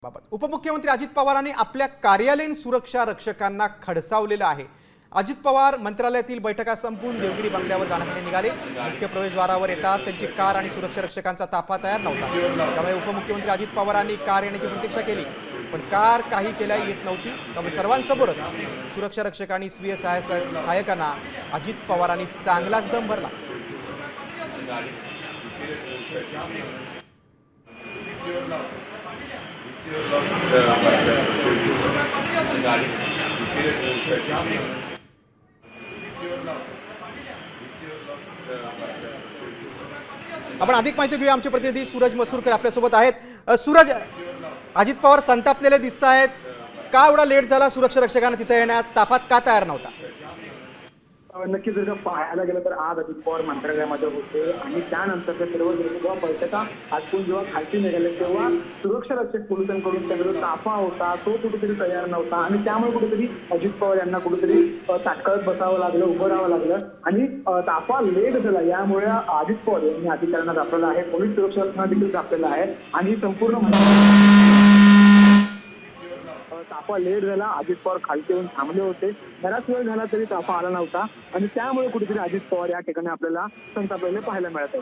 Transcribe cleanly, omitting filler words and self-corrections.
बाबत उपमुख्यमंत्री अजित पवारांनी आपल्या कार्यालयीन सुरक्षा रक्षकांना खडसावलेलं आहे। अजित पवार मंत्रालयातील बैठका संपून देवगिरी बंगल्यावर जाण्यासाठी निघाले। मुख्य प्रवेशद्वारावर येताच त्यांची कार आणि सुरक्षा रक्षकांचा ताफा तयार नव्हता। त्यामुळे उपमुख्यमंत्री अजित पवारांनी कार येण्याची प्रतीक्षा केली, पण कार काही केल्या येत नव्हती। त्यामुळे सर्वांसमोरच सुरक्षा रक्षकांनी स्वीय सहायकांना अजित पवारांनी चांगलाच दम भरला। आपण अधिक माहिती घेऊया। आमचे प्रतिनिधी सूरज मसूरकर आपल्यासोबत आहेत। सूरज, अजित पवार संतापलेले दिसत आहेत, का एवढा लेट झाला सुरक्षा रक्षकांना तिथे येण्यास? ताफात का तयार नव्हता? नक्कीच जर पाहायला गेलं तर आज अजित पवार मंत्रालयामध्ये होते आणि त्यानंतर सर्व जेव्हा बैठका आटपून जेव्हा खालती निघाले तेव्हा सुरक्षा रक्षक पोलिसांकडून त्यांचा ताफा होता तो कुठेतरी तयार नव्हता आणि त्यामुळे कुठेतरी अजित पवार यांना कुठेतरी ताटकळत बसावं लागलं, उभं राहावं लागलं आणि ताफा लेट झाला। यामुळे अजित पवार यांनी अधिकाऱ्यांना दाखवलं आहे, पोलीस सुरक्षा रक्षकांना देखील दाखवलं आहे आणि संपूर्ण ताफा लेट झाला। अजित पवार खालती येऊन थांबले होते, बराच वेळ झाला तरी ताफा आला नव्हता आणि त्यामुळे कुठेतरी अजित पवार या ठिकाणी आपल्याला संतापलेले पाहायला मिळत आहे।